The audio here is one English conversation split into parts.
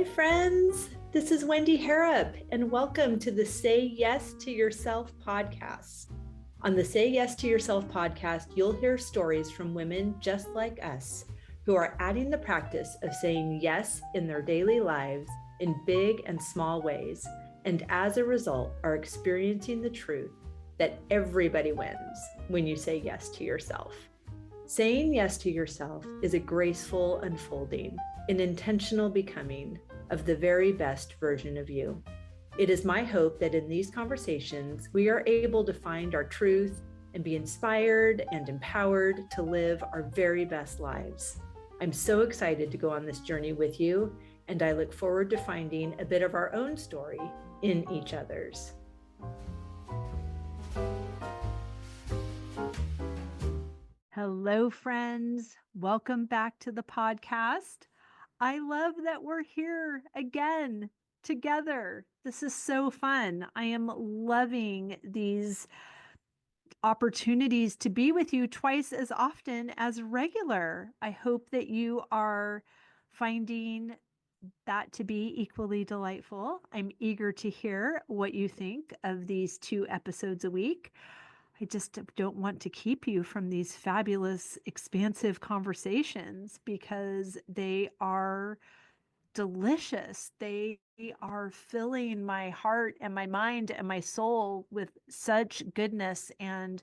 Hi, friends. This is Wendy Harrop, and welcome to the Say Yes to Yourself podcast. On the Say Yes to Yourself podcast, you'll hear stories from women just like us who are adding the practice of saying yes in their daily lives in big and small ways, and as a result, are experiencing the truth that everybody wins when you say yes to yourself. Saying yes to yourself is a graceful unfolding, an intentional becoming of the very best version of you. It is my hope that in these conversations, we are able to find our truth and be inspired and empowered to live our very best lives. I'm so excited to go on this journey with you, and I look forward to finding a bit of our own story in each other's. Hello, friends. Welcome back to the podcast. I love that we're here again together. This is so fun. I am loving these opportunities to be with you twice as often as regular. I hope that you are finding that to be equally delightful. I'm eager to hear what you think of these 2 episodes a week. I just don't want to keep you from these fabulous, expansive conversations because they are delicious. They are filling my heart and my mind and my soul with such goodness. And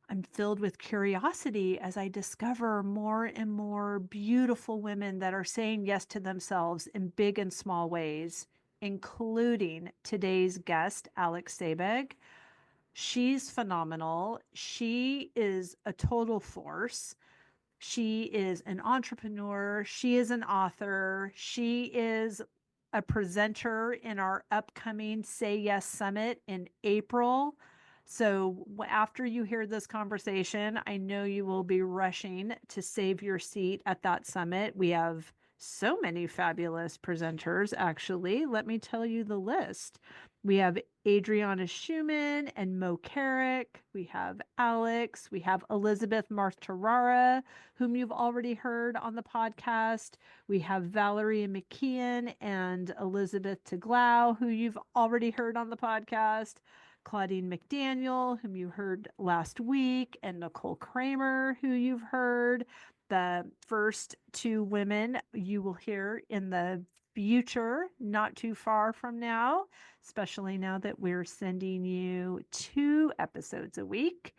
I'm filled with curiosity as I discover more and more beautiful women that are saying yes to themselves in big and small ways, including today's guest, Alex Sabbag. She's phenomenal. She is a total force. She is an entrepreneur. She is an author. She is a presenter in our upcoming Say Yes Summit in April. So after you hear this conversation, I know you will be rushing to save your seat at that summit. We have so many fabulous presenters, actually. Let me tell you the list. We have Adriana Schumann and Mo Carrick. We have Alex. We have Elizabeth Martarara, whom you've already heard on the podcast. We have Valerie McKeon and Elizabeth Teglau, who you've already heard on the podcast. Claudine McDaniel, whom you heard last week, and Nicole Kramer, who you've heard. The first 2 women you will hear in the future, not too far from now, especially now that we're sending you 2 episodes a week.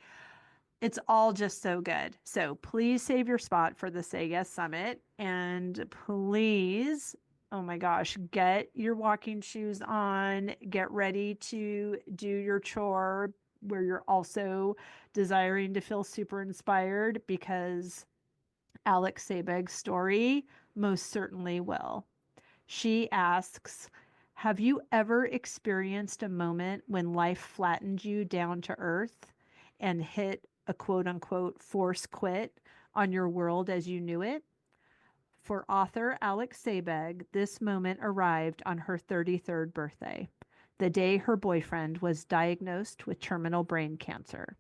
It's all just so good. So please save your spot for the Say Yes Summit. And please, oh my gosh, get your walking shoes on, get ready to do your chore where you're also desiring to feel super inspired, because Alex Sabbag's story most certainly will. She asks, have you ever experienced a moment when life flattened you down to earth and hit a quote unquote force quit on your world as you knew it? For author Alex Sabbag, this moment arrived on her 33rd birthday, the day her boyfriend was diagnosed with terminal brain cancer.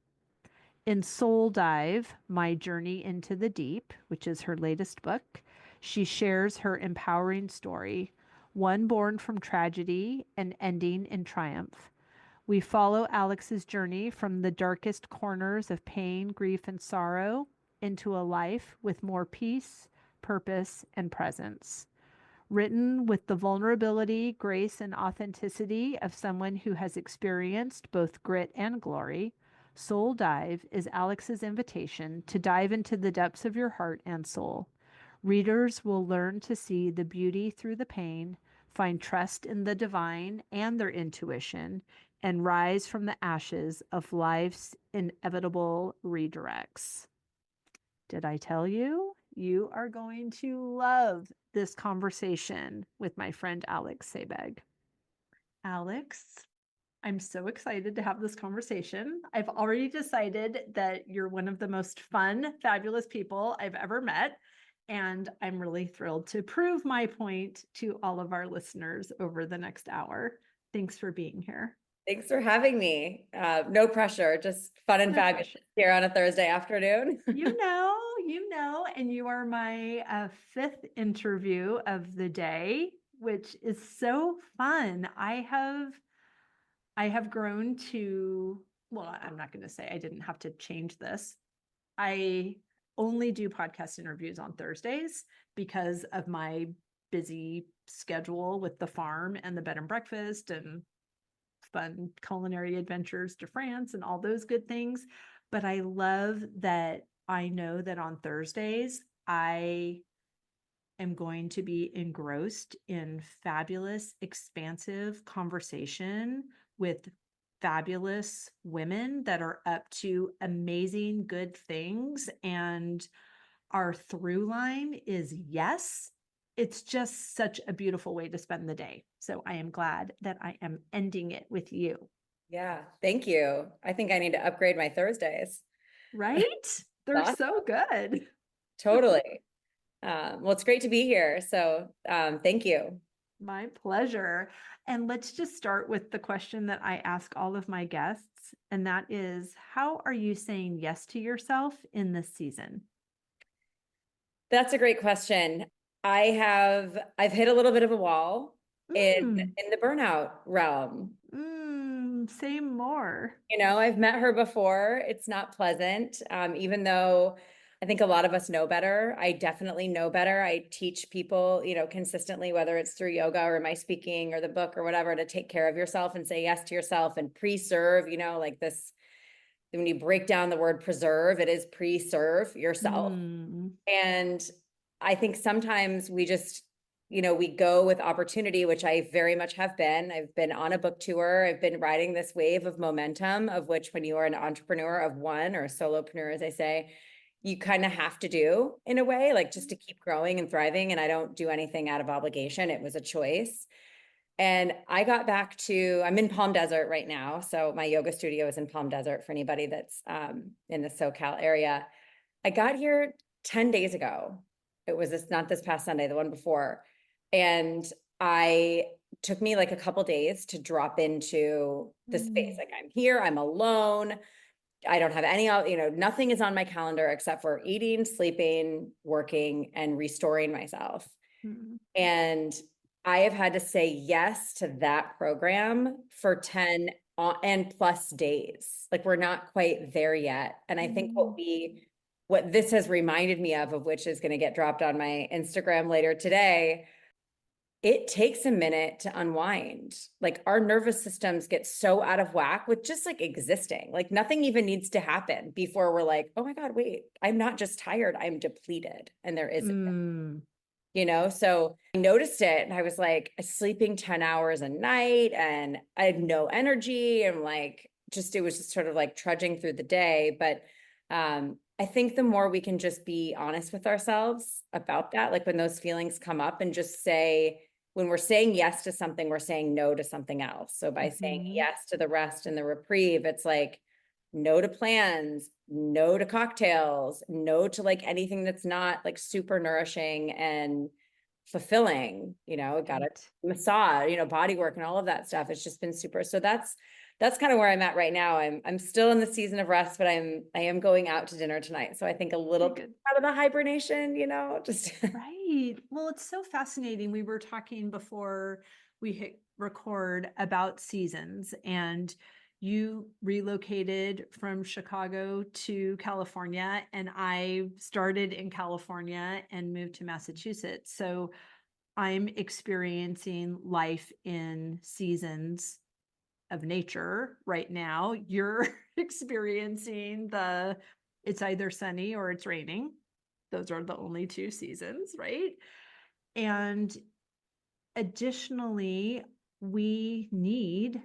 In Soul Dive, My Journey into the Deep, which is her latest book, she shares her empowering story, one born from tragedy and ending in triumph. We follow Alex's journey from the darkest corners of pain, grief, and sorrow into a life with more peace, purpose, and presence. Written with the vulnerability, grace, and authenticity of someone who has experienced both grit and glory, Soul Dive is Alex's invitation to dive into the depths of your heart and soul. Readers will learn to see the beauty through the pain, find trust in the divine and their intuition, and rise from the ashes of life's inevitable redirects. Did I tell you? You are going to love this conversation with my friend Alex Sabbag. Alex, I'm so excited to have this conversation. I've already decided that you're one of the most fun, fabulous people I've ever met. And I'm really thrilled to prove my point to all of our listeners over the next hour. Thanks for being here. Thanks for having me. No pressure, just fun and fabulous here on a Thursday afternoon. you know, and you are my 5th interview of the day, which is so fun. I have grown to, well, I'm not going to say I didn't have to change this. I only do podcast interviews on Thursdays because of my busy schedule with the farm and the bed and breakfast and fun culinary adventures to France and all those good things. But I love that I know that on Thursdays, I am going to be engrossed in fabulous, expansive conversation with fabulous women that are up to amazing good things. And our through line is yes. It's just such a beautiful way to spend the day. So I am glad that I am ending it with you. Yeah, thank you. I think I need to upgrade my Thursdays. Right? They're Awesome. so good. Totally. Well, it's great to be here. So thank you. My pleasure. And let's just start with the question that I ask all of my guests, and that is, how are you saying yes to yourself in this season? That's a great question. I've hit a little bit of a wall Mm, in the burnout realm. say more. I've met her before. It's not pleasant. Even though I think a lot of us know better. I definitely know better. I teach people, consistently, whether it's through yoga or my speaking or the book or whatever, to take care of yourself and say yes to yourself and pre-serve, like this. When you break down the word preserve, it is pre-serve yourself. Mm, And I think sometimes we just, we go with opportunity, which I very much have been. I've been on a book tour. I've been riding this wave of momentum, of which when you are an entrepreneur of one, or a solopreneur, as I say, you kind of have to do in a way, like just to keep growing and thriving. And I don't do anything out of obligation. It was a choice. And I got back to, I'm in Palm Desert right now. So my yoga studio is in Palm Desert for anybody that's in the SoCal area. I got here 10 days ago. It was not this past Sunday, the one before. And I took me like a couple days to drop into the space. mm, Like, I'm here, I'm alone. I don't have any, nothing is on my calendar except for eating, sleeping, working, and restoring myself. mm, And I have had to say yes to that program for 10 and plus days. Like, we're not quite there yet. And I think mm, what this has reminded me of which is going to get dropped on my Instagram later today, it takes a minute to unwind. Like, our nervous systems get so out of whack with just like existing. Like, nothing even needs to happen before we're like, oh my God, wait, I'm not just tired, I'm depleted. And there is, mm, so I noticed it and I was like sleeping 10 hours a night and I had no energy and like, it was just sort of like trudging through the day. But I think the more we can just be honest with ourselves about that, like when those feelings come up, and just say, when we're saying yes to something, we're saying no to something else. So by saying mhm, yes to the rest and the reprieve, it's like no to plans, no to cocktails, no to like anything that's not like super nourishing and fulfilling, got a right. massage, body work and all of that stuff. It's just been super. So that's kind of where I'm at right now. I'm still in the season of rest, but I am going out to dinner tonight. So I think a little Okay, bit good. out of the hibernation, just Right. Well, it's so fascinating. We were talking before we hit record about seasons, and you relocated from Chicago to California, and I started in California and moved to Massachusetts. So I'm experiencing life in seasons of nature right now. You're experiencing it's either sunny or it's raining. Those are the only two seasons, right? And additionally, we need,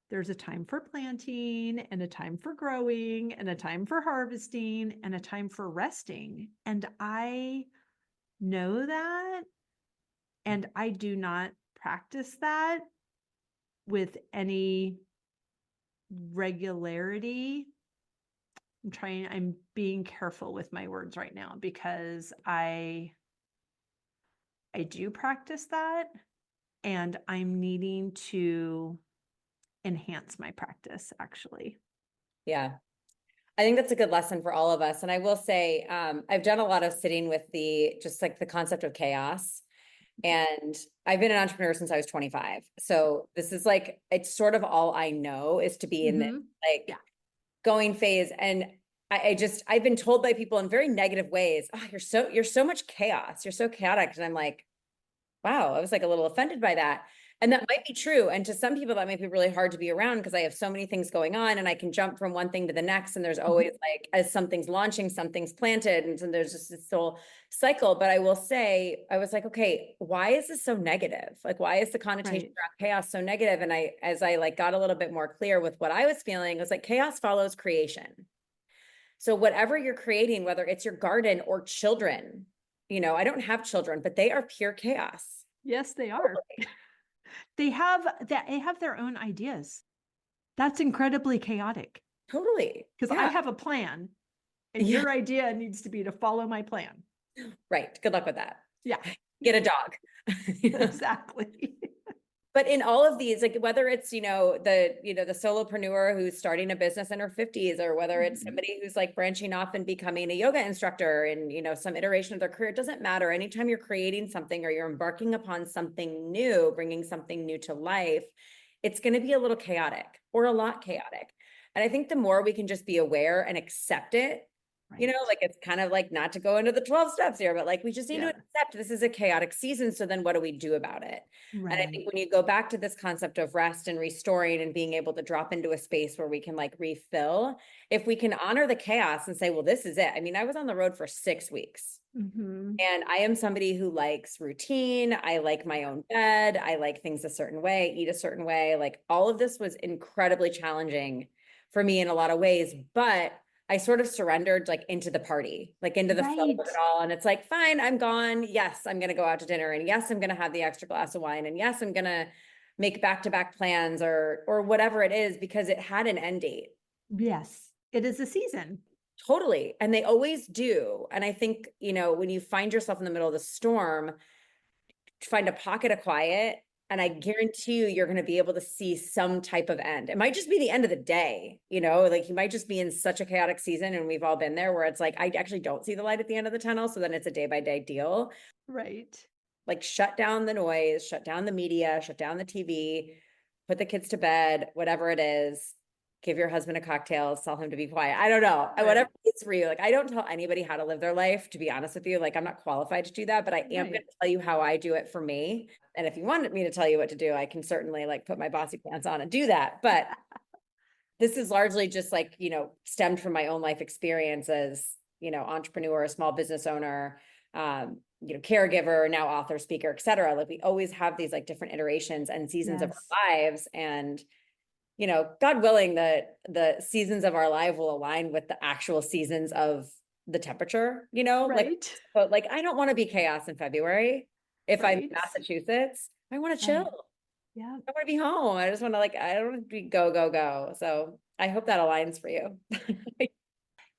there's a time for planting and a time for growing and a time for harvesting and a time for resting. And I know that, and I do not practice that with any regularity. I'm being careful with my words right now because I do practice that, and I'm needing to enhance my practice actually. yeah. I think that's a good lesson for all of us. And I will say, I've done a lot of sitting with just like the concept of chaos. And I've been an entrepreneur since I was 25. So this is like, it's sort of all I know is to be in this like Yeah. going phase. And I've been told by people in very negative ways, oh, you're so much chaos. You're so chaotic. And I'm like, wow, I was like a little offended by that. And that might be true. And to some people, that might be really hard to be around because I have so many things going on and I can jump from one thing to the next. And there's always like, as something's launching, something's planted. And so there's just this whole cycle. But I will say, I was like, okay, why is this so negative? Like, why is the connotation around chaos so negative? And as I like got a little bit more clear with what I was feeling, I was like, chaos follows creation. So whatever you're creating, whether it's your garden or children, I don't have children, but they are pure chaos. Yes, they are. They have their own ideas. That's incredibly chaotic. Totally. Because I have a plan and your idea needs to be to follow my plan. Right. Good luck with that. Yeah. Get a dog. Exactly. But in all of these, like whether it's, the solopreneur who's starting a business in her 50s, or whether it's somebody who's like branching off and becoming a yoga instructor in, some iteration of their career, it doesn't matter. Anytime you're creating something or you're embarking upon something new, bringing something new to life, it's going to be a little chaotic or a lot chaotic. And I think the more we can just be aware and accept it, like it's kind of like not to go into the 12 steps here, but like we just need to accept this is a chaotic season. So then what do we do about it? Right. And I think when you go back to this concept of rest and restoring and being able to drop into a space where we can like refill, if we can honor the chaos and say, well, this is it. I mean, I was on the road for 6 weeks. And I am somebody who likes routine. I like my own bed. I like things a certain way, eat a certain way. Like all of this was incredibly challenging for me in a lot of ways, but I sort of surrendered like into the party, like into the flow of it all. And it's like, fine, I'm gone. Yes, I'm going to go out to dinner. And yes, I'm going to have the extra glass of wine. And yes, I'm going to make back-to-back plans or whatever it is, because it had an end date. Yes, it is a season. Totally. And they always do. And I think, when you find yourself in the middle of the storm, find a pocket of quiet, and I guarantee you're going to be able to see some type of end. It might just be the end of the day, like you might just be in such a chaotic season, and we've all been there, where it's like, I actually don't see the light at the end of the tunnel. So then it's a day by day deal. Right. Like shut down the noise, shut down the media, shut down the TV, put the kids to bed, whatever it is. Give your husband a cocktail, tell him to be quiet. I don't know. Right. Whatever it's for you. Like, I don't tell anybody how to live their life, to be honest with you. Like, I'm not qualified to do that, but I am going to tell you how I do it for me. And if you wanted me to tell you what to do, I can certainly like put my bossy pants on and do that. But this is largely just like, stemmed from my own life experience as, entrepreneur, small business owner, caregiver, now author, speaker, et cetera. Like we always have these like different iterations and seasons of our lives. And God willing, the seasons of our life will align with the actual seasons of the temperature, but like, I don't want to be chaos in February. If I'm in Massachusetts, I want to chill. Yeah. I want to be home. I just want to I don't want to be go, go, go. So I hope that aligns for you.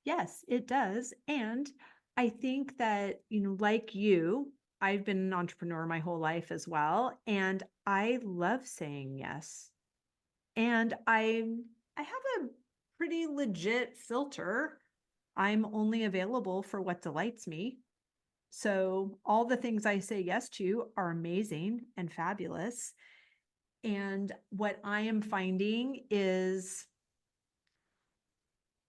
Yes, it does. And I think that, like you, I've been an entrepreneur my whole life as well. And I love saying yes. And I have a pretty legit filter. I'm only available for what delights me. So all the things I say yes to are amazing and fabulous. And what I am finding is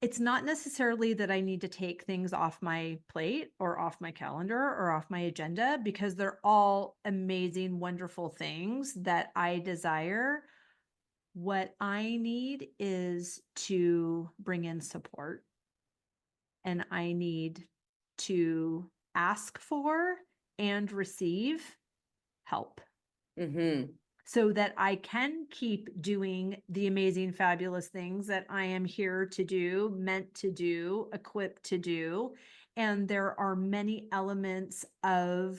it's not necessarily that I need to take things off my plate or off my calendar or off my agenda, because they're all amazing, wonderful things that I desire. What I need is to bring in support, and I need to ask for and receive help. So that I can keep doing the amazing, fabulous things that I am here to do, meant to do, equipped to do. And there are many elements of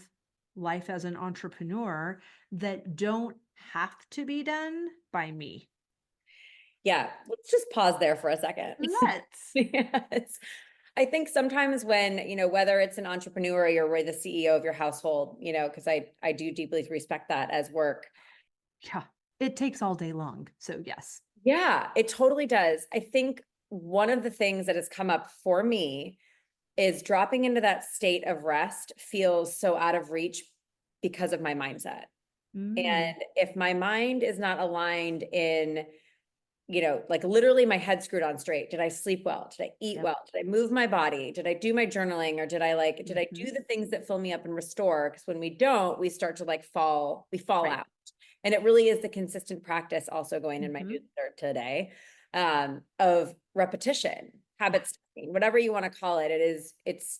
life as an entrepreneur that don't have to be done by me. Yeah, let's just pause there for a second. Let's. Yes. I think sometimes when, whether it's an entrepreneur or you're the CEO of your household, because I do deeply respect that as work. Yeah, it takes all day long. So yes. Yeah, it totally does. I think one of the things that has come up for me is dropping into that state of rest feels so out of reach because of my mindset. Mm. And if my mind is not aligned in, like literally my head screwed on straight. Did I sleep well? Did I eat Yep. well? Did I move my body? Did I do my journaling? Or did I Hmm. do the things that fill me up and restore? Because when we don't, we start to we fall Right. out. And it really is the consistent practice also going in my Hmm. newsletter today, of repetition, Yeah. habits, whatever you want to call it. It's,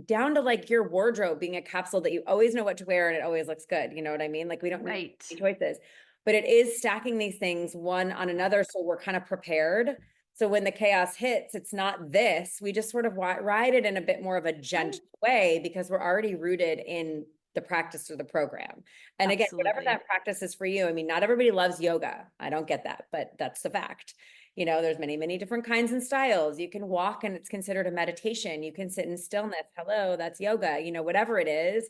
down to like your wardrobe being a capsule that you always know what to wear and it always looks good. You know what I mean? Like we don't need Right. any choices, but it is stacking these things one on another. So we're kind of prepared. So when the chaos hits, it's not this. We just sort of ride it in a bit more of a Right. gentle way because we're already rooted in the practice or the program. And again, whatever Absolutely. that practice is for you. I mean, not everybody loves yoga. I don't get that, but that's the fact. There's many, many different kinds and styles. You can walk and it's considered a meditation. You can sit in stillness. Hello, that's yoga. Whatever it is,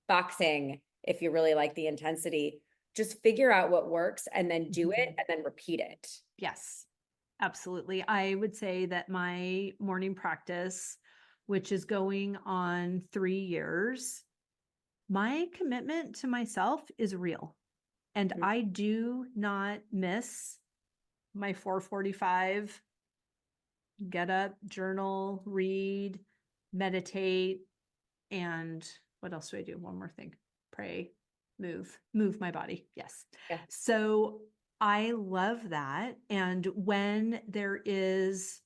boxing, if you really like the intensity, just figure out what works and then do it Mhm. and then repeat it. Yes, absolutely. I would say that my morning practice, which is going on 3 years, my commitment to myself is real. And Mm. I do not miss my 4:45 get up, journal, read, meditate, and what else do I do? One more thing. Pray, move my body. Yes. Yeah. So I love that. And when there is,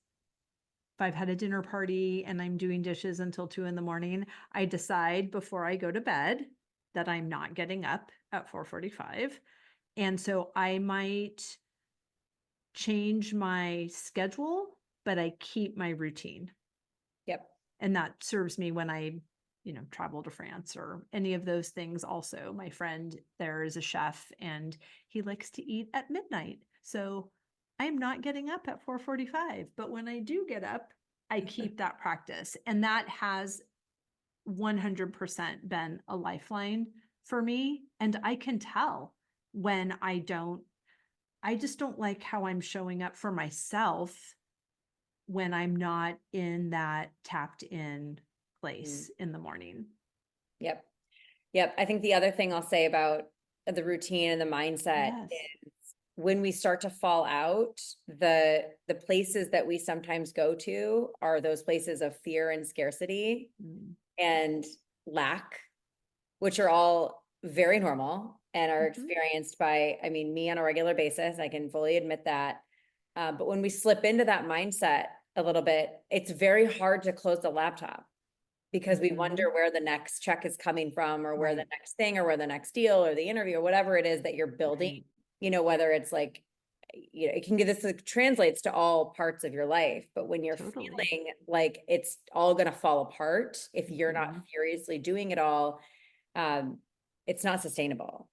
if I've had a dinner party and I'm doing dishes until 2 in the morning, I decide before I go to bed that I'm not getting up at 4:45. And so I might change my schedule, but I keep my routine. Yep. And that serves me when I, travel to France or any of those things. Also, my friend there is a chef and he likes to eat at midnight. So I'm not getting up at 4:45, but when I do get up, I keep that practice. And that has 100% been a lifeline for me. And I can tell when I just don't like how I'm showing up for myself when I'm not in that tapped in Mm. place in the morning. Yep. Yep. I think the other thing I'll say about the routine and the mindset Yes. is when we start to fall out, the places that we sometimes go to are those places of fear and scarcity Mm. and lack, which are all very normal and are Mhm. experienced by, I mean, me on a regular basis. I can fully admit that. But when we slip into that mindset a little bit, it's very hard to close the laptop because we Mhm. wonder where the next check is coming from or where the Right. next thing or where the next deal or the interview or whatever it is that you're building, Right. whether it's like, it can get this, like, translates to all parts of your life. But when you're Totally. feeling like it's all going to fall apart, if you're not Mhm. furiously doing it all, um, it's not sustainable.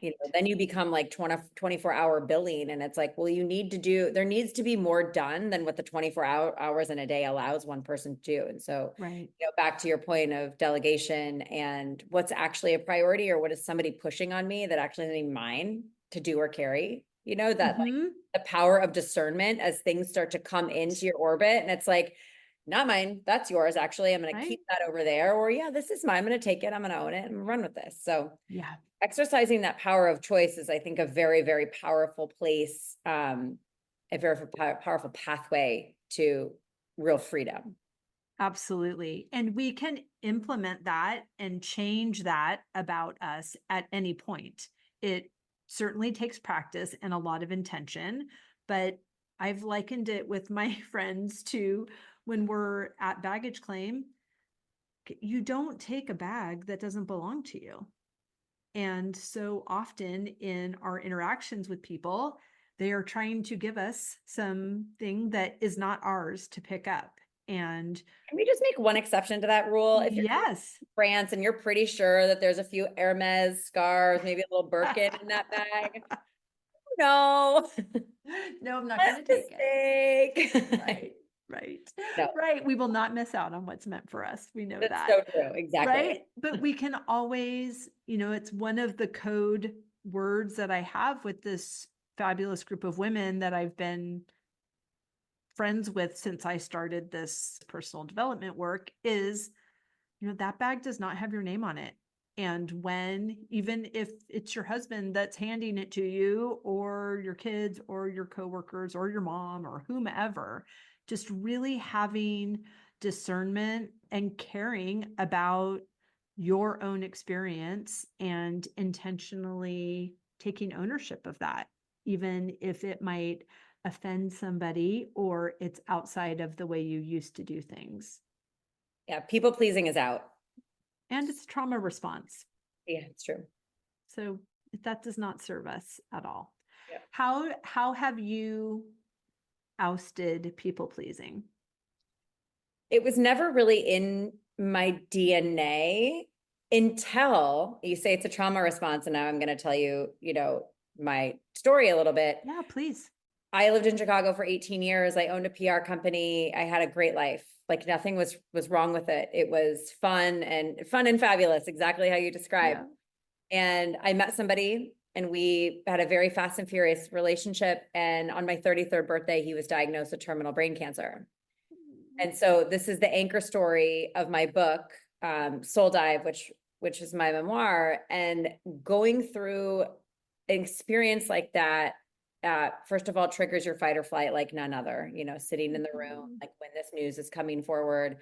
Right. Then you become like 24-hour billing and it's like, well, there needs to be more done than what the 24 hours in a day allows one person to do. And so, Right. back to your point of delegation and what's actually a priority or what is somebody pushing on me that actually isn't mine to do or carry, that like Mhm. the power of discernment as things start to come into your orbit and it's like, not mine, that's yours. Actually, I'm going to Right. keep that over there. Or yeah, this is mine. I'm going to take it. I'm going to own it and run with this. So Yeah. exercising that power of choice is, I think, a very, very powerful place, a very powerful pathway to real freedom. Absolutely. And we can implement that and change that about us at any point. It certainly takes practice and a lot of intention, but I've likened it with my friends to when we're at baggage claim, you don't take a bag that doesn't belong to you. And so often in our interactions with people, they are trying to give us something that is not ours to pick up. And Can we just make one exception to that rule? If you're coming yes. to France and you're pretty sure that there's a few Hermes scarves, maybe a little Birkin in that bag, no, No, I'm not that's going to take it. mistake. Right. Right. No, Right. We will not miss out on what's meant for us. We know that's that. so true. Exactly. Right. But we can always, it's one of the code words that I have with this fabulous group of women that I've been friends with since I started this personal development work is, that bag does not have your name on it. And when, even if it's your husband that's handing it to you, or your kids, or your coworkers, or your mom, or whomever, just really having discernment and caring about your own experience and intentionally taking ownership of that, even if it might offend somebody or it's outside of the way you used to do things. Yeah, people pleasing is out. And it's trauma response. Yeah, it's true. So that does not serve us at all. Yeah. How have you ousted people pleasing? It was never really in my DNA until you say it's a trauma response. And now I'm going to tell you, my story a little bit. Yeah, please. I lived in Chicago for 18 years. I owned a PR company. I had a great life. Like nothing was wrong with it. It was fun and fabulous, exactly how you described. Yeah. And I met somebody and we had a very fast and furious relationship. And on my 33rd birthday, he was diagnosed with terminal brain cancer. And so this is the anchor story of my book, Soul Dive, which is my memoir. And going through an experience like that, first of all, triggers your fight or flight like none other, sitting in the room, like when this news is coming forward,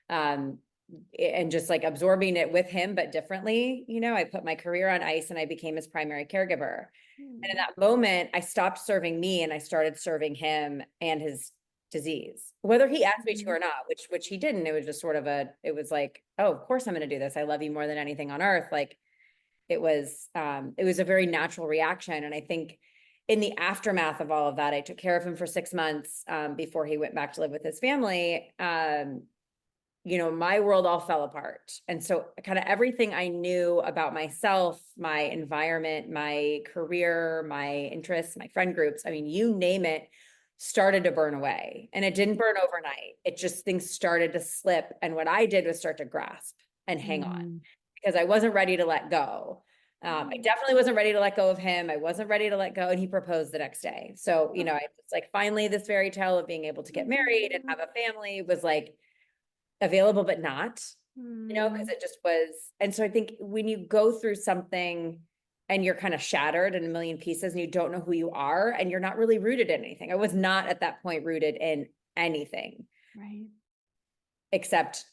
and just like absorbing it with him, but differently. I put my career on ice and I became his primary caregiver. And in that moment, I stopped serving me and I started serving him and his disease, whether he asked me to or not, which he didn't. It was just sort of it was like, oh, of course I'm going to do this. I love you more than anything on earth. Like it was a very natural reaction. And I think in the aftermath of all of that, I took care of him for 6 months before he went back to live with his family. My world all fell apart. And so kind of everything I knew about myself, my environment, my career, my interests, my friend groups, I mean, you name it, started to burn away. And it didn't burn overnight. It just, things started to slip. And what I did was start to grasp and hang on because I wasn't ready to let go. I definitely wasn't ready to let go of him. I wasn't ready to let go. And he proposed the next day. So, it's like finally this fairy tale of being able to get married and have a family was like available, but not, because it just was. And so I think when you go through something and you're kind of shattered in a million pieces and you don't know who you are and you're not really rooted in anything. I was not at that point rooted in anything. Right. Except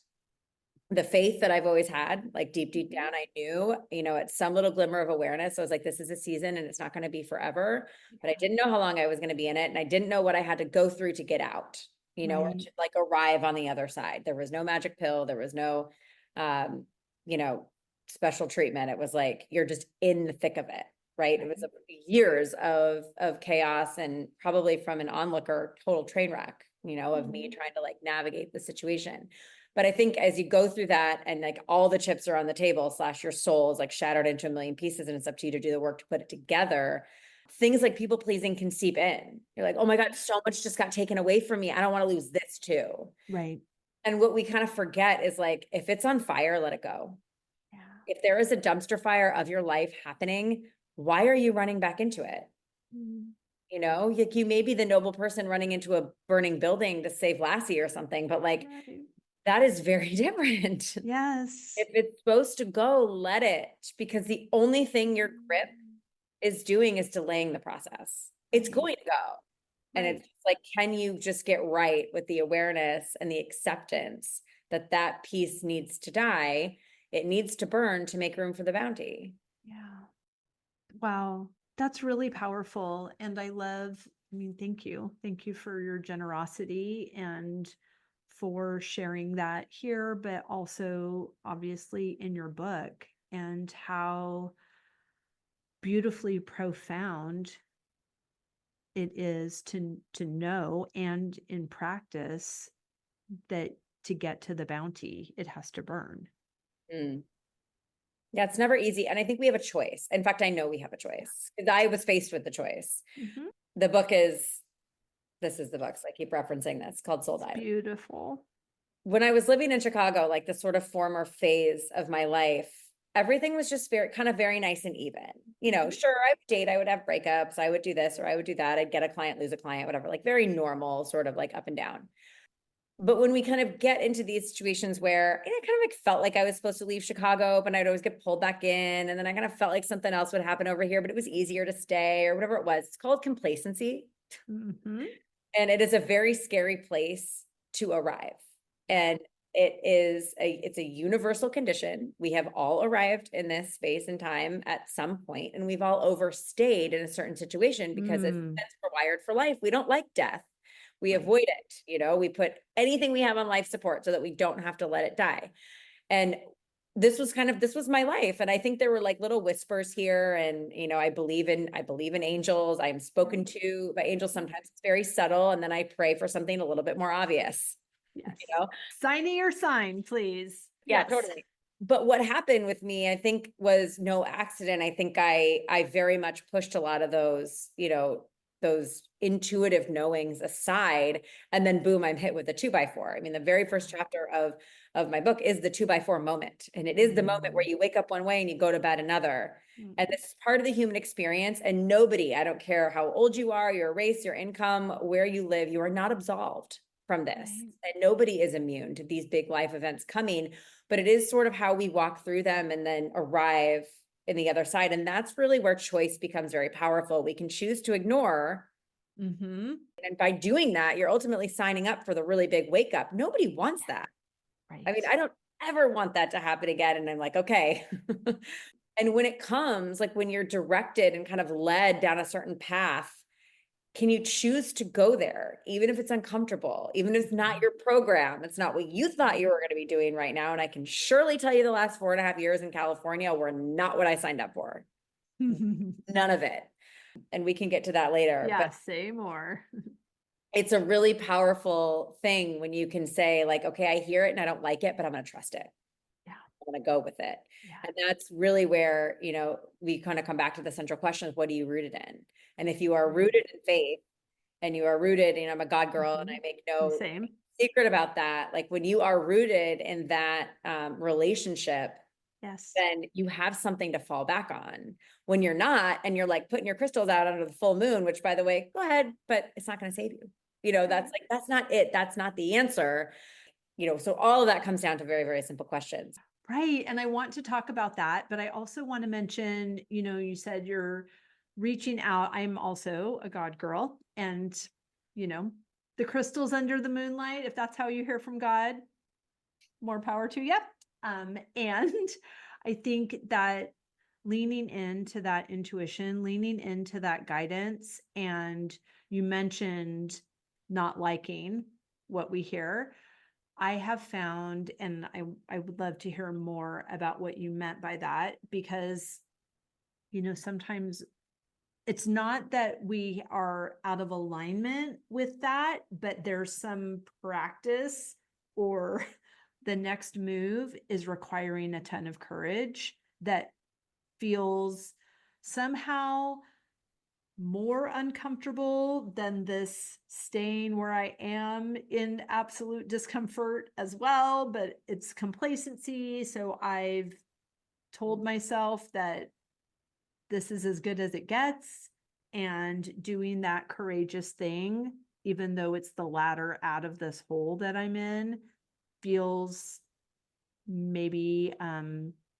the faith that I've always had, like deep down, I knew, it's some little glimmer of awareness. So I was like, this is a season and it's not going to be forever, but I didn't know how long I was going to be in it. And I didn't know what I had to go through to get out, or to like arrive on the other side. There was no magic pill. There was no, special treatment. It was like, you're just in the thick of it. Right. It was years of chaos and probably from an onlooker total train wreck, of me trying to like navigate the situation. But I think as you go through that and like all the chips are on the table / your soul is like shattered into a million pieces and it's up to you to do the work to put it together, things like people pleasing can seep in. You're like, oh my God, so much just got taken away from me. I don't want to lose this too. Right. And what we kind of forget is like, if it's on fire, let it go. Yeah. If there is a dumpster fire of your life happening, why are you running back into it? Like you may be the noble person running into a burning building to save Lassie or something, but like, that is very different. Yes. If it's supposed to go, let it, because the only thing your grip is doing is delaying the process. It's going to go. And it's like, can you just get right with the awareness and the acceptance that that piece needs to die? It needs to burn to make room for the bounty. Yeah. Wow. That's really powerful. And thank you. Thank you for your generosity and for sharing that here, but also obviously in your book, and how beautifully profound it is to know, and in practice, that to get to the bounty, it has to burn. Yeah, it's never easy. And I think we have a choice. In fact, I know we have a choice because I was faced with the choice. The book this is the book. So I keep referencing this, called Soul Dive. Beautiful. When I was living in Chicago, like the sort of former phase of my life, everything was just very nice and even. Sure, I would date, I would have breakups, I would do this or I would do that. I'd get a client, lose a client, whatever, like very normal, sort of like up and down. But when we kind of get into these situations where, I kind of like felt like I was supposed to leave Chicago, but I'd always get pulled back in. And then I kind of felt like something else would happen over here, but it was easier to stay or whatever it was. It's called complacency. Mm-hmm. And it is a very scary place to arrive. And it's a universal condition. We have all arrived in this space and time at some point, and we've all overstayed in a certain situation because we're wired for life. We don't like death. We Right. avoid it. We put anything we have on life support so that we don't have to let it die. And this was my life. And I think there were like little whispers here. And I believe in angels. I am spoken to by angels. Sometimes it's very subtle. And then I pray for something a little bit more obvious. Yes. You know? Signing your sign, please. Yeah, Yes. totally. But what happened with me, I think, was no accident. I think I very much pushed a lot of those, those intuitive knowings aside. And then boom, I'm hit with a 2x4. I mean, the very first chapter of my book is the 2x4 moment. And it is the moment where you wake up one way and you go to bed another. And this is part of the human experience. And nobody, I don't care how old you are, your race, your income, where you live, you are not absolved from this. Right. And nobody is immune to these big life events coming, but it is sort of how we walk through them and then arrive in the other side. And that's really where choice becomes very powerful. We can choose to ignore. Mm-hmm. And by doing that, you're ultimately signing up for the really big wake up. Nobody wants that. Right. I mean, I don't ever want that to happen again. And I'm like, okay. And when it comes, like when you're directed and kind of led down a certain path, can you choose to go there, even if it's uncomfortable, even if it's not your program, it's not what you thought you were going to be doing right now. And I can surely tell you the last 4.5 years in California were not what I signed up for. None of it. And we can get to that later. Yeah, But say more. it's a really powerful thing when you can say like, okay, I hear it and I don't like it, but I'm going to trust it. Yeah. I'm going to go with it. Yeah. And that's really where, we kind of come back to the central question of what are you rooted in? And if you are rooted in faith and you are rooted, I'm a God girl and I make no Same. secret about that. Like when you are rooted in that relationship, Yes. then you have something to fall back on. When you're not, and you're like putting your crystals out under the full moon, which by the way, go ahead, but it's not going to save you. That's not it. That's not the answer. So all of that comes down to very, very simple questions. Right. And I want to talk about that, but I also want to mention, you said you're reaching out. I'm also a God girl, and, the crystals under the moonlight, if that's how you hear from God, more power to you. And I think that leaning into that intuition, leaning into that guidance, and you mentioned not liking what we hear. I have found, and I would love to hear more about what you meant by that, because, sometimes it's not that we are out of alignment with that, but there's some practice, or the next move is requiring a ton of courage that feels somehow more uncomfortable than this staying where I am in absolute discomfort as well, but it's complacency. So I've told myself that this is as good as it gets, and doing that courageous thing, even though it's the ladder out of this hole that I'm in, feels maybe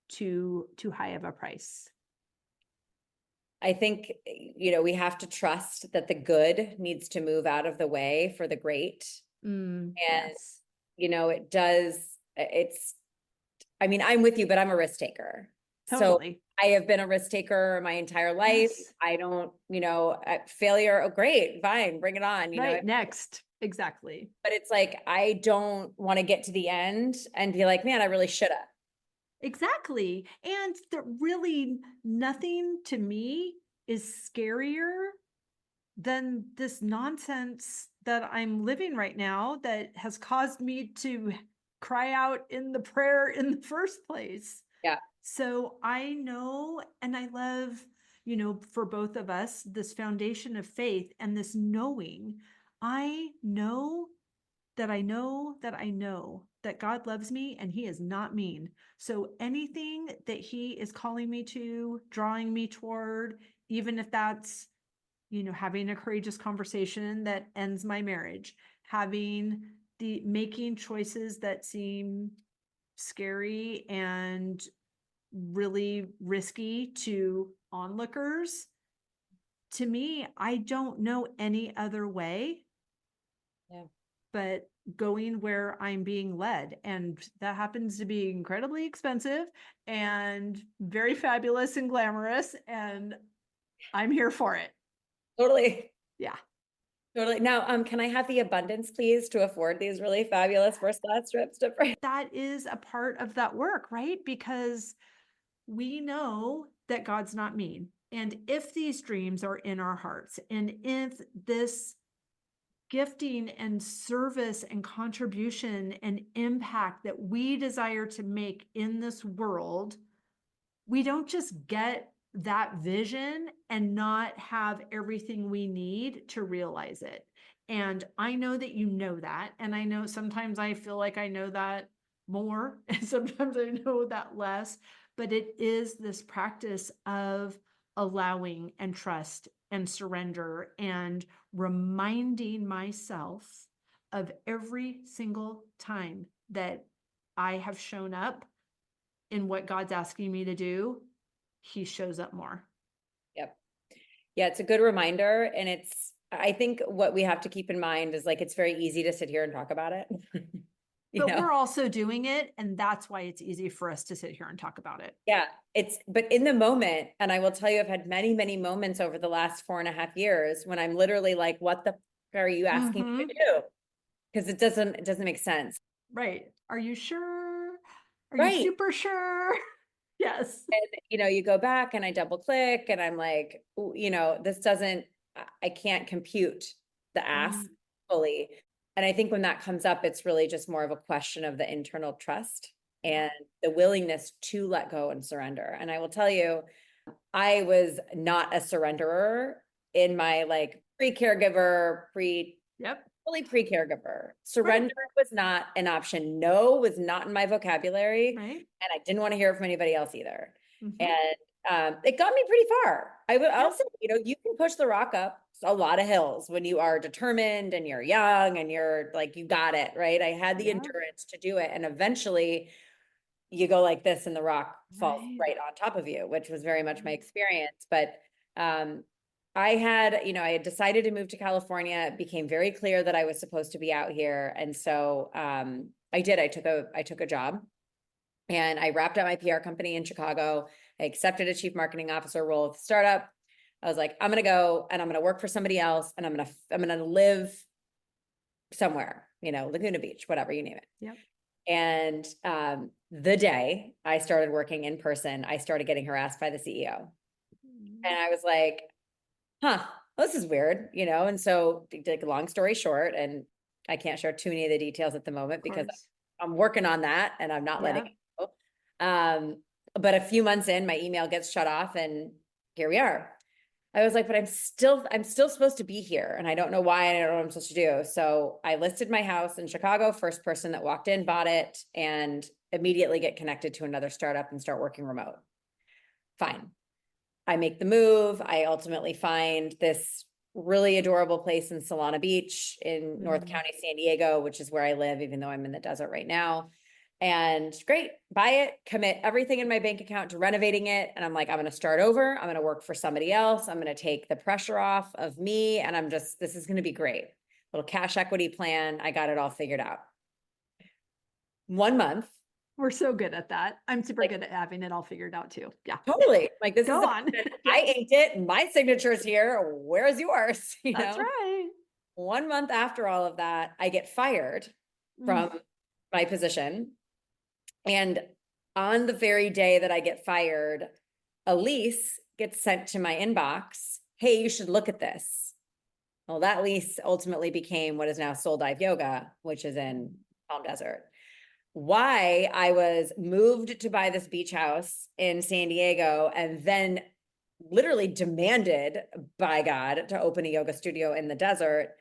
too high of a price. I think, we have to trust that the good needs to move out of the way for the great. And, Yes. it does, I'm with you, but I'm a risk taker. Totally. So I have been a risk taker my entire life. Yes. I don't, failure. Oh, great. Fine. Bring it on. Right. Next. Exactly. But it's like, I don't want to get to the end and be like, man, I really should have. Exactly. And really nothing to me is scarier than this nonsense that I'm living right now that has caused me to cry out in the prayer in the first place. Yeah. So I know, and I love, for both of us, this foundation of faith and this knowing. I know that I know that I know that God loves me and he is not mean. So anything that he is calling me to, drawing me toward, even if that's, having a courageous conversation that ends my marriage, having the making choices that seem scary and really risky to onlookers, to me, I don't know any other way Yeah. but going where I'm being led. And that happens to be incredibly expensive and very fabulous and glamorous. And I'm here for it. Totally. Yeah. Totally. Now, can I have the abundance, please, to afford these really fabulous first class trips to France? That is a part of that work, right? Because we know that God's not mean. And if these dreams are in our hearts, and if this gifting and service and contribution and impact that we desire to make in this world, we don't just get that vision and not have everything we need to realize it. And I know that you know that. And I know sometimes I feel like I know that more, and sometimes I know that less. But it is this practice of allowing and trust and surrender and reminding myself of every single time that I have shown up in what God's asking me to do, he shows up more. Yep. Yeah, it's a good reminder. And I think what we have to keep in mind is like, it's very easy to sit here and talk about it. But we're also doing it. And that's why it's easy for us to sit here and talk about it. Yeah, but in the moment, and I will tell you, I've had many, many moments over the last 4.5 years when I'm literally like, what the f are you asking me to do? Because it doesn't make sense. Right. Are you sure? Are you Right. super sure? Yes. And, you go back and I double click and I'm like, this doesn't, I can't compute the ask fully. And I think when that comes up, it's really just more of a question of the internal trust and the willingness to let go and surrender. And I will tell you, I was not a surrenderer in my like pre-caregiver, Yep. really pre-caregiver. Surrender was not an option. No was not in my vocabulary. Right. And I didn't want to hear it from anybody else either. Mhm. And it got me pretty far. I'll say, you can push the rock up a lot of hills when you are determined and you're young and you're like, you got it, right? I had the endurance to do it. And eventually you go like this and the rock falls right on top of you, which was very much my experience. But I had decided to move to California. It became very clear that I was supposed to be out here. And so I did. I took a job and I wrapped up my PR company in Chicago. I accepted a chief marketing officer role with a startup. I was like, I'm going to go and I'm going to work for somebody else and I'm going to live somewhere, Laguna Beach, whatever you name it. Yep. And the day I started working in person, I started getting harassed by the CEO. And I was like, this is weird, And so, like, long story short, and I can't share too many of the details at the moment because I'm working on that and I'm not letting it go. But a few months in, my email gets shut off and here we are. I was like, but I'm still supposed to be here. And I don't know why, and I don't know what I'm supposed to do. So I listed my house in Chicago, first person that walked in, bought it, and immediately get connected to another startup and start working remote. Fine. I make the move. I ultimately find this really adorable place in Solana Beach in North County, San Diego, which is where I live, even though I'm in the desert right now. And great, buy it, commit everything in my bank account to renovating it. And I'm like, I'm going to start over. I'm going to work for somebody else. I'm going to take the pressure off of me. And this is going to be great. Little cash equity plan. I got it all figured out. 1 month. We're so good at that. I'm super good at having it all figured out too. Yeah. Totally. Like, this Go on. I inked it. My signature's here. Where's yours? That's right. 1 month after all of that, I get fired from my position. And on the very day that I get fired, a lease gets sent to my inbox. Hey, you should look at this. Well, that lease ultimately became what is now Soul Dive Yoga, which is in Palm Desert. Why I was moved to buy this beach house in San Diego and then literally demanded by God to open a yoga studio in the desert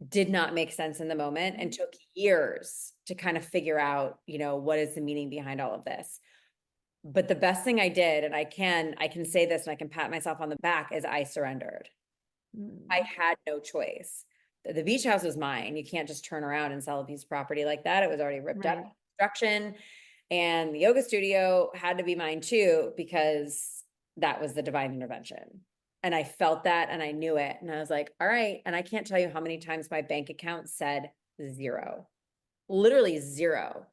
did not make sense in the moment and took years to kind of figure out, what is the meaning behind all of this. But the best thing I did, and I can say this and I can pat myself on the back, is I surrendered. I had no choice. the beach house was mine. You can't just turn around and sell a piece of property like that. It was already ripped up, Right. construction. And the yoga studio had to be mine too, because that was the divine intervention. And I felt that and I knew it. And I was like, all right. And I can't tell you how many times my bank account said zero, literally zero.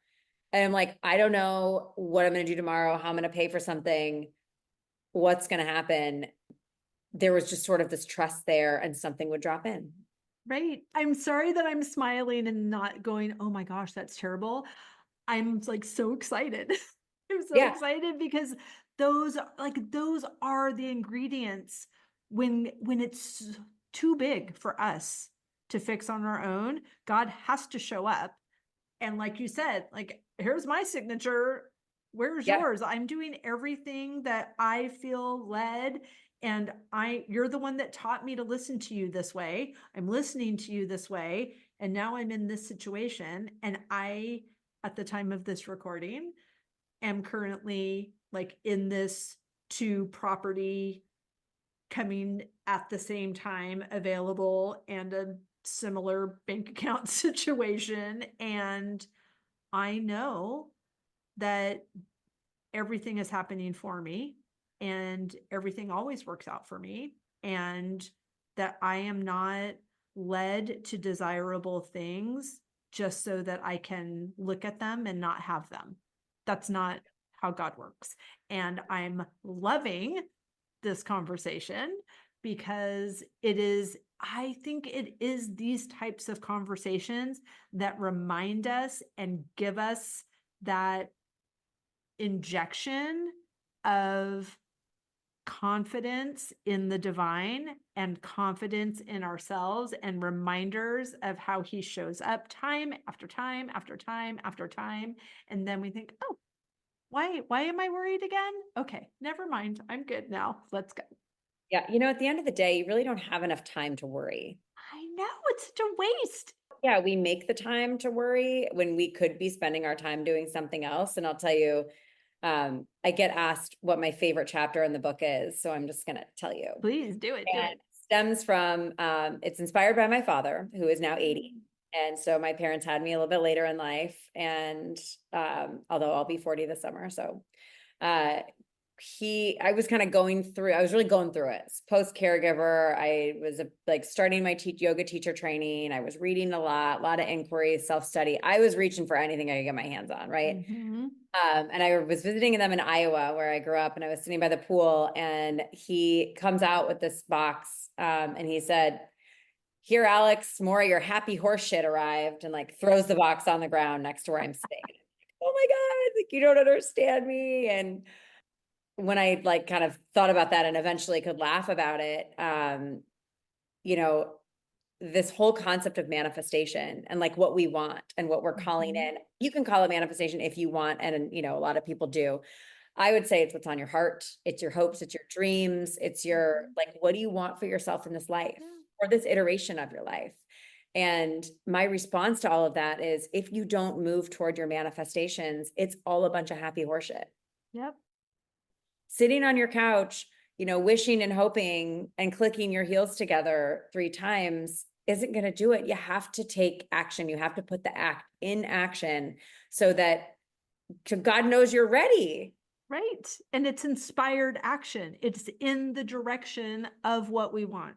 And I'm like, I don't know what I'm going to do tomorrow, how I'm going to pay for something, what's going to happen. There was just sort of this trust there, and something would drop in. Right. I'm sorry that I'm smiling and not going, oh my gosh, that's terrible. I'm like so excited. I'm so Yeah. excited because those are the ingredients when it's too big for us to fix on our own. God has to show up. And like you said, like, here's my signature. Where's Yeah. yours? I'm doing everything that I feel led. And you're the one that taught me to listen to you this way. I'm listening to you this way. And now I'm in this situation. And at the time of this recording, am currently like in this two property coming at the same time available and a similar bank account situation. And I know that everything is happening for me and everything always works out for me, and that I am not led to desirable things just so that I can look at them and not have them. That's not how God works. And I'm loving this conversation because I think it is these types of conversations that remind us and give us that injection of confidence in the divine and confidence in ourselves and reminders of how he shows up time after time after time after time. And then we think, oh, why am I worried again? Okay, never mind. I'm good now. Let's go. Yeah. At the end of the day, you really don't have enough time to worry. I know, it's such a waste. Yeah, we make the time to worry when we could be spending our time doing something else. And I'll tell you, I get asked what my favorite chapter in the book is, so I'm just going to tell you. Please do it. Do And it. it stems from, it's inspired by my father, who is now 80. And so my parents had me a little bit later in life. And although I'll be 40 this summer. So I was kind of I was really going through it. Post caregiver, I was like starting my yoga teacher training. I was reading a lot of inquiries, self-study. I was reaching for anything I could get my hands on, right? Mm-hmm. And I was visiting them in Iowa, where I grew up, and I was sitting by the pool, and he comes out with this box, and he said, "Here, Alex, more of your happy horse shit arrived," and like throws the box on the ground next to where I'm sitting. Oh my God, like you don't understand me. And when I like kind of thought about that and eventually could laugh about it, you know, this whole concept of manifestation and like what we want and what we're calling in. You can call it manifestation if you want, and a lot of people do. I would say it's what's on your heart. It's your hopes, it's your dreams, it's your like, what do you want for yourself in this life or this iteration of your life? And my response to all of that is, if you don't move toward your manifestations, it's all a bunch of happy horseshit. Yep. Sitting on your couch, wishing and hoping and clicking your heels together 3 times isn't going to do it. You have to take action. You have to put the act in action so that God knows you're ready. Right. And it's inspired action. It's in the direction of what we want.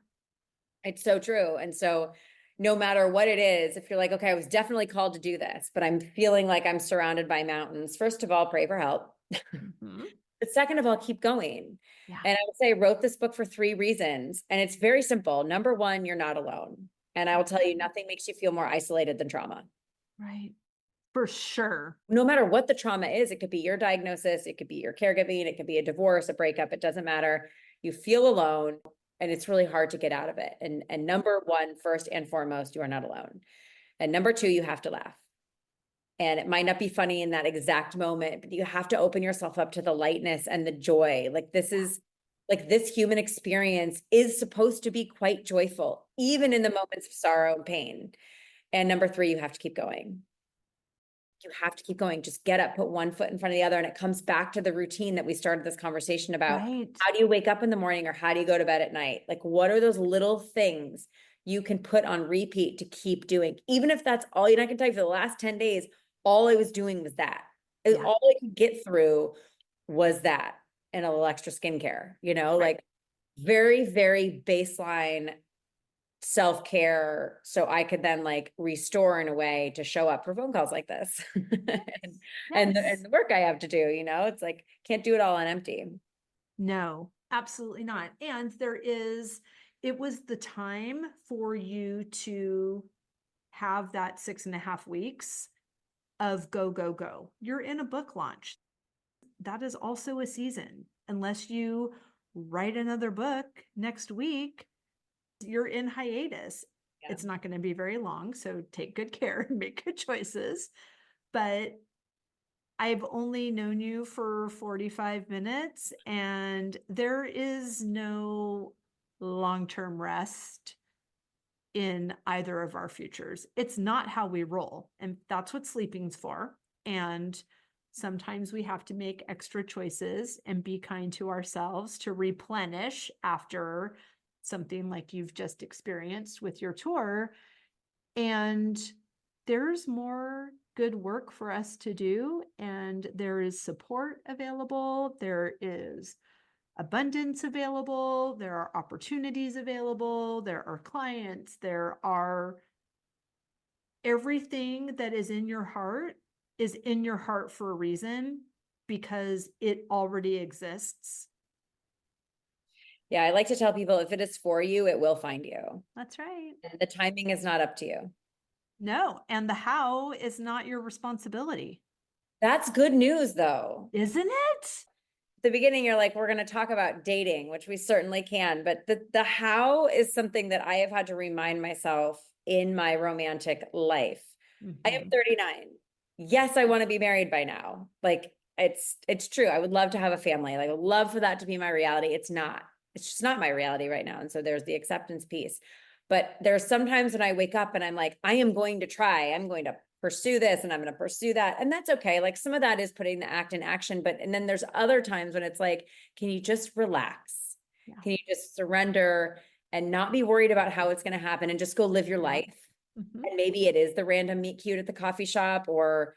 It's so true. And so no matter what it is, if you're like, okay, I was definitely called to do this, but I'm feeling like I'm surrounded by mountains, first of all, pray for help. But second of all, keep going. Yeah. And I would say I wrote this book for 3 reasons. And it's very simple. Number 1, you're not alone. And I will tell you, nothing makes you feel more isolated than trauma. Right. For sure. No matter what the trauma is, it could be your diagnosis, it could be your caregiving, it could be a divorce, a breakup, it doesn't matter. You feel alone and it's really hard to get out of it. And number 1, first and foremost, you are not alone. And number 2, you have to laugh. And it might not be funny in that exact moment, but you have to open yourself up to the lightness and the joy. Like this human experience is supposed to be quite joyful, even in the moments of sorrow and pain. And number 3, you have to keep going. You have to keep going. Just get up, put one foot in front of the other. And it comes back to the routine that we started this conversation about. Right. How do you wake up in the morning, or how do you go to bed at night? Like, what are those little things you can put on repeat to keep doing. Even if that's all, I can tell you for the last 10 days, all I was doing was that. Yeah. All I could get through was that and a little extra skincare, Right. like very, very baseline self-care, so I could then like restore in a way to show up for phone calls like this and, Yes. the work I have to do, it's like can't do it all on empty. No, absolutely not. And it was the time for you to have that 6.5 weeks of go, go, go. You're in a book launch. That is also a season. Unless you write another book next week, you're in hiatus. Yeah. It's not going to be very long. So take good care and make good choices. But I've only known you for 45 minutes, and there is no long-term rest in either of our futures. It's not how we roll, and that's what sleeping's for. And sometimes we have to make extra choices and be kind to ourselves to replenish after something like you've just experienced with your tour. And there's more good work for us to do, and there is support available. There is abundance available. There are opportunities available. There are clients. There are everything that is in your heart is in your heart for a reason because it already exists. Yeah, I like to tell people if it is for you, it will find you. That's right. And the timing is not up to you. No, and the how is not your responsibility. That's good news though. Isn't it? At the beginning, you're like, we're going to talk about dating, which we certainly can, but the how is something that I have had to remind myself in my romantic life. I am 39. Yes, I want to be married by now. Like it's true. I would love to have a family. Like I would love for that to be my reality. It's not. It's just not my reality right now. And so there's the acceptance piece. But there's sometimes when I wake up and I'm like, I am going to try. I'm going to pursue this and I'm going to pursue that. And that's okay. Like some of that is putting the act in action. And then there's other times when it's like, can you just relax? Yeah. Can you just surrender and not be worried about how it's going to happen and just go live your life? And maybe it is the random meet cute at the coffee shop or,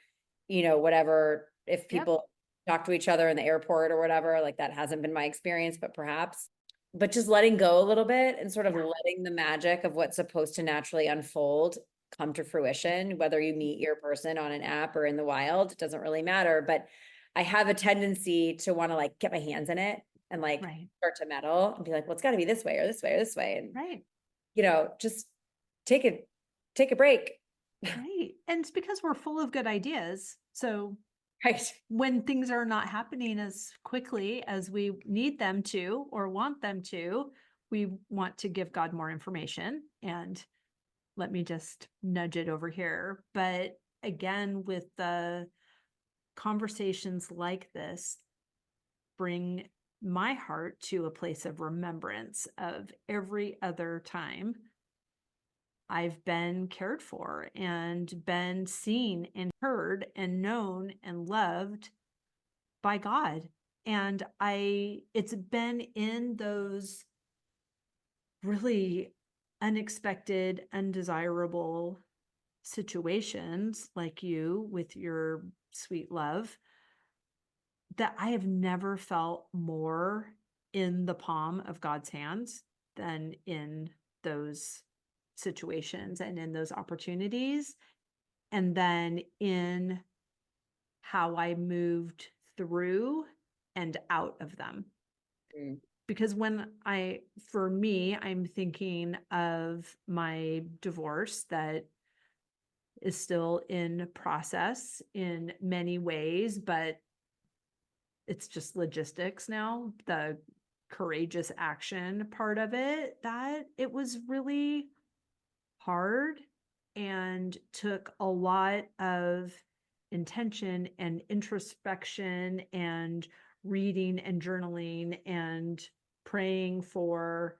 whatever, if people talk to each other in the airport or whatever, like that hasn't been my experience, but perhaps. But just letting go a little bit and sort of letting the magic of what's supposed to naturally unfold come to fruition, whether you meet your person on an app or in the wild, it doesn't really matter. But I have a tendency to want to like get my hands in it and like start to meddle and be like, well, it's got to be this way or this way or this way. And, just take a break. Right. And it's because we're full of good ideas. So Right. when things are not happening as quickly as we need them to or want them to, we want to give God more information. And let me just nudge it over here. But again, with the conversations like this, bring my heart to a place of remembrance of every other time I've been cared for and been seen and heard and known and loved by God. And it's been in those really unexpected, undesirable situations like you with your sweet love that I have never felt more in the palm of God's hands than in those situations and in those opportunities. And then in how I moved through and out of them. Because for me, I'm thinking of my divorce that is still in process in many ways, but it's just logistics now. The courageous action part of it, that it was really hard and took a lot of intention and introspection and reading and journaling and praying for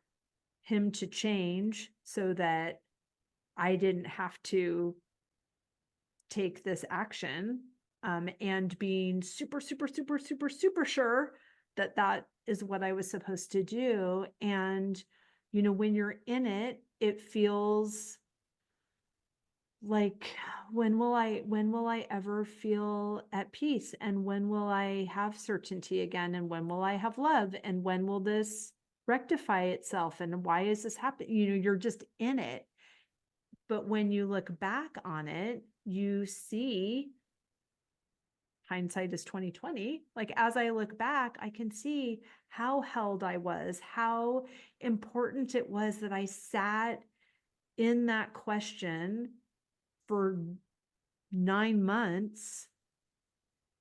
him to change so that I didn't have to take this action, and being super, super, super, super, super sure that that is what I was supposed to do. And, when you're in it it feels like, when will I ever feel at peace? And when will I have certainty again? And when will I have love? And when will this rectify itself? And why is this happening? You're just in it. But when you look back on it, you see, hindsight is 2020. Like, as I look back, I can see how held I was, how important it was that I sat in that question for 9 months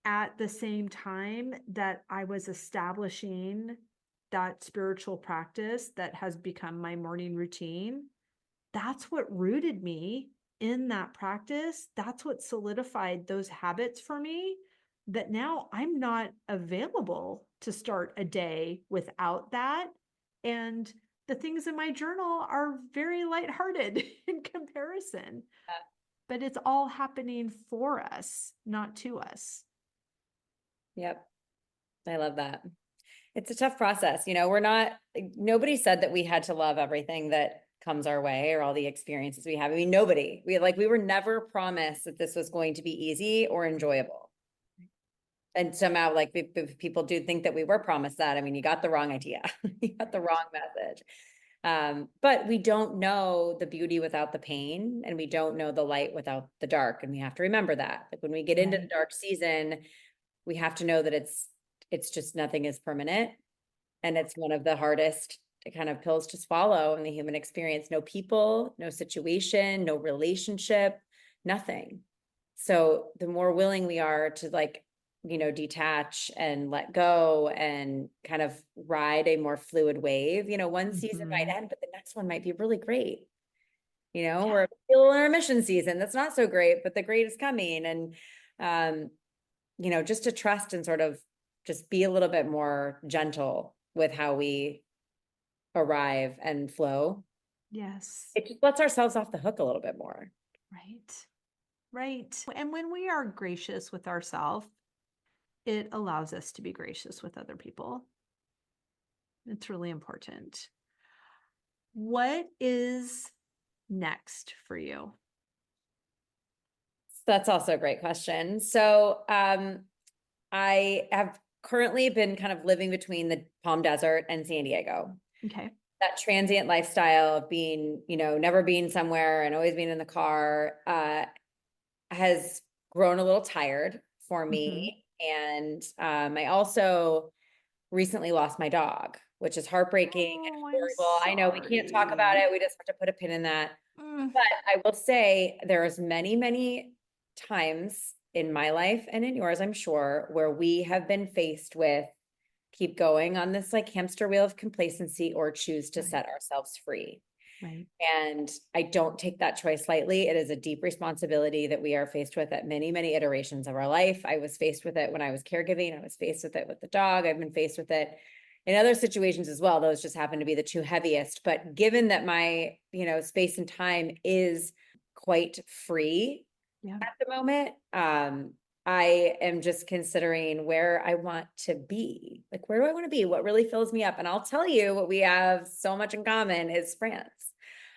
at the same time that I was establishing that spiritual practice that has become my morning routine. That's what rooted me in that practice. That's what solidified those habits for me, that now I'm not available to start a day without that. And the things in my journal are very lighthearted in comparison, but it's all happening for us, not to us. Yep. I love that. It's a tough process. Nobody said that we had to love everything that comes our way or all the experiences we have. I mean, we were never promised that this was going to be easy or enjoyable. And somehow, like, if people do think that we were promised that, I mean, you got the wrong idea. You got the wrong message. But we don't know the beauty without the pain, and we don't know the light without the dark. And we have to remember that. Like, when we get into the dark season, we have to know that it's just, nothing is permanent. And it's one of the hardest kind of pills to swallow in the human experience. No people, no situation, no relationship, nothing. So the more willing we are to, like, detach and let go and kind of ride a more fluid wave, one season might end, but the next one might be really great. We're still in our mission season. That's not so great, but the great is coming. And, just to trust and sort of just be a little bit more gentle with how we arrive and flow. Yes. It just lets ourselves off the hook a little bit more. Right. Right. And when we are gracious with ourselves, it allows us to be gracious with other people. It's really important. What is next for you? That's also a great question. So I have currently been kind of living between the Palm Desert and San Diego. Okay. That transient lifestyle of being, never being somewhere and always being in the car has grown a little tired for me. And I also recently lost my dog, which is heartbreaking and horrible. I know we can't talk about it. We just have to put a pin in that. But I will say there's many, many times in my life and in yours, I'm sure, where we have been faced with keep going on this, like, hamster wheel of complacency or choose to set ourselves free. Right. And I don't take that choice lightly. It is a deep responsibility that we are faced with at many, many iterations of our life. I was faced with it when I was caregiving. I was faced with it with the dog. I've been faced with it in other situations as well. Those just happen to be the two heaviest. But given that my, space and time is quite free at the moment, I am just considering where I want to be. Like, where do I want to be? What really fills me up? And I'll tell you, what we have so much in common is France.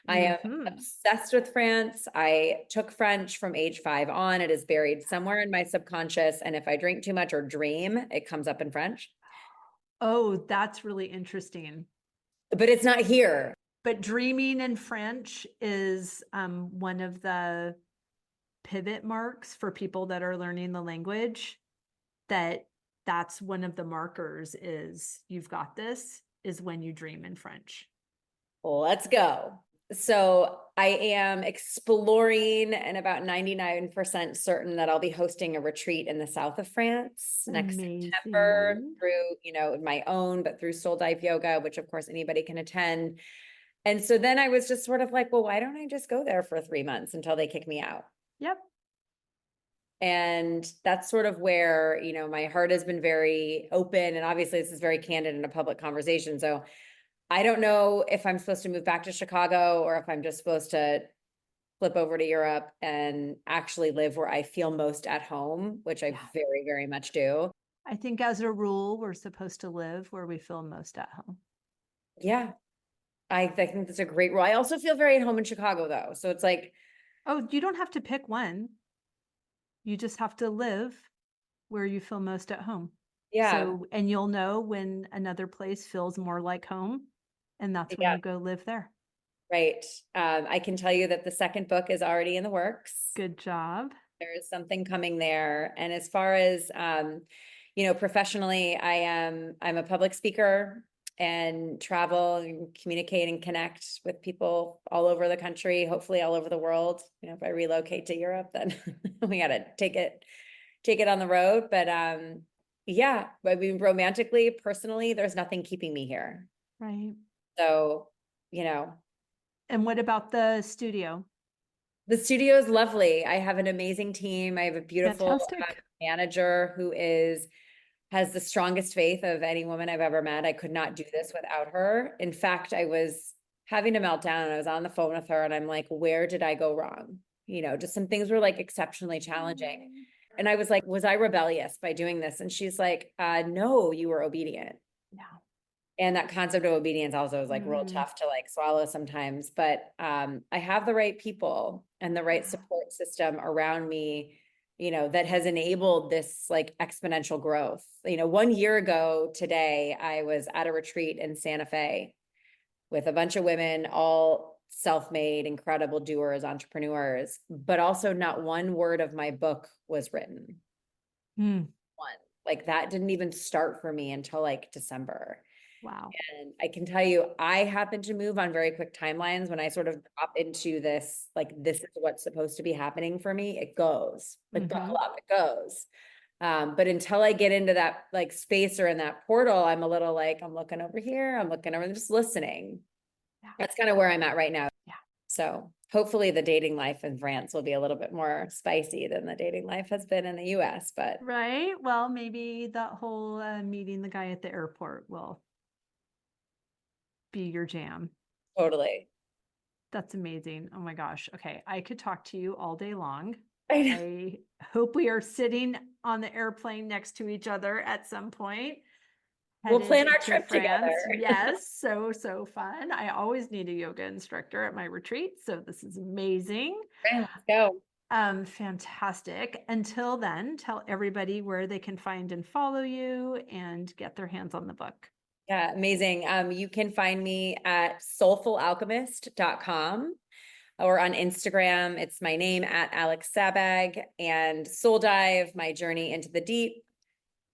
I am obsessed with France. I took French from age 5 on. It is buried somewhere in my subconscious. And if I drink too much or dream, it comes up in French. Oh, that's really interesting. But it's not here. But dreaming in French is one of the pivot marks for people that are learning the language. That's one of the markers, is you've got this, is when you dream in French. Let's go. So I am exploring and about 99% certain that I'll be hosting a retreat in the south of France next September through, my own, but through Soul Dive Yoga, which of course anybody can attend. And so then I was just sort of like, well, why don't I just go there for 3 months until they kick me out? Yep. And that's sort of where, my heart has been very open. And obviously this is very candid in a public conversation. So I don't know if I'm supposed to move back to Chicago or if I'm just supposed to flip over to Europe and actually live where I feel most at home, which I very, very much do. I think as a rule, we're supposed to live where we feel most at home. Yeah. I think that's a great role. I also feel very at home in Chicago though. So it's like, Oh, you don't have to pick one. You just have to live where you feel most at home. yeah, So, and you'll know when another place feels more like home, and that's when yeah, you go live there. right. I can tell you that the second book is already in the works. Good job. There is something coming there. And as far as, you know, professionally, I'm a public speaker and travel and communicate and connect with people all over the country, hopefully all over the world. You know, if I relocate to Europe, then we got to take it on the road. But yeah, I mean, romantically, personally, there's nothing keeping me here. Right. So, you know, And what about the studio? the studio is lovely. I have an amazing team. I have a beautiful Fantastic. manager who has the strongest faith of any woman I've ever met. I could not do this without her. In fact, I was having a meltdown and I was on the phone with her and I'm like, where did I go wrong? You know, just some things were like exceptionally challenging. And I was like, was I rebellious by doing this? And she's like, no, you were obedient. Yeah. And that concept of obedience also is like real Mm. tough to like swallow sometimes. But I have the right people and the right support system around me, you know, that has enabled this like exponential growth. You know, 1 year ago today, I was at a retreat in Santa Fe with a bunch of women, all self-made, incredible doers, entrepreneurs, but also not one word of my book was written. Mm. One. Like that didn't even start for me until like December. Wow. And I can tell you, I happen to move on very quick timelines. When I sort of drop into this, like, this is what's supposed to be happening for me, it goes. Like, buckle up, it goes. But until I get into that like space or in that portal, I'm a little like, I'm looking over here, I'm looking over, I'm just listening. Yeah. That's kind of where I'm at right now. Yeah. So hopefully the dating life in France will be a little bit more spicy than the dating life has been in the US, but Right. Well, maybe that whole meeting the guy at the airport will be your jam. totally. That's amazing. Oh my gosh. Okay. I could talk to you all day long. I know. I hope we are sitting on the airplane next to each other at some point. We'll plan our To trip France. together. Yes. So fun. I always need a yoga instructor at my retreat. So this is amazing. Okay, let's go. Fantastic. Until then, tell everybody where they can find and follow you and get their hands on the book. Yeah, amazing. You can find me at soulfulalchemist.com or on Instagram. It's my name at Alex Sabbag, and Soul Dive, My Journey into the Deep,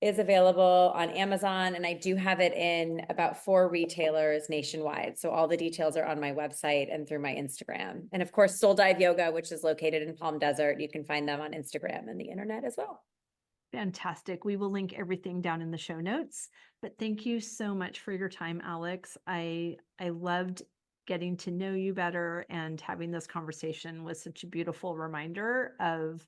is available on Amazon. And I do have it in about 4 retailers nationwide. So all the details are on my website and through my Instagram. And of course, Soul Dive Yoga, which is located in Palm Desert. You can find them on Instagram and the internet as well. Fantastic. We will link everything down in the show notes. But thank you so much for your time, Alex. I loved getting to know you better, and having this conversation was such a beautiful reminder of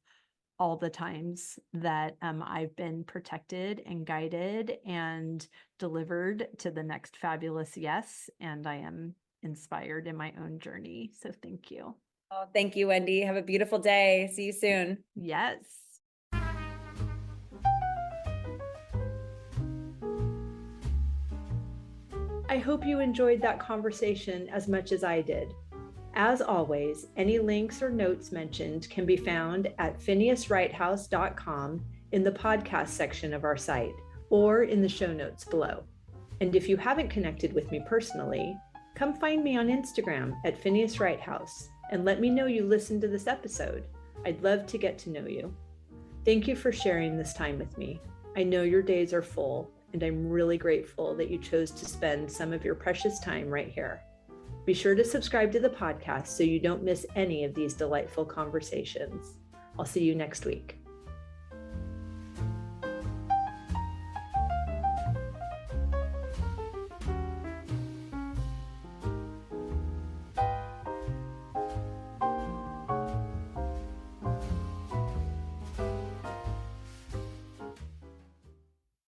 all the times that I've been protected and guided and delivered to the next fabulous yes. And I am inspired in my own journey. So thank you. Oh, thank you, Wendy. Have a beautiful day. See you soon. Yes. I hope you enjoyed that conversation as much as I did. As always, any links or notes mentioned can be found at phineaswrighthouse.com in the podcast section of our site, or in the show notes below. And if you haven't connected with me personally, come find me on Instagram at Phineas Wrighthouse and let me know you listened to this episode. I'd love to get to know you. Thank you for sharing this time with me. I know your days are full, and I'm really grateful that you chose to spend some of your precious time right here. Be sure to subscribe to the podcast so you don't miss any of these delightful conversations. I'll see you next week.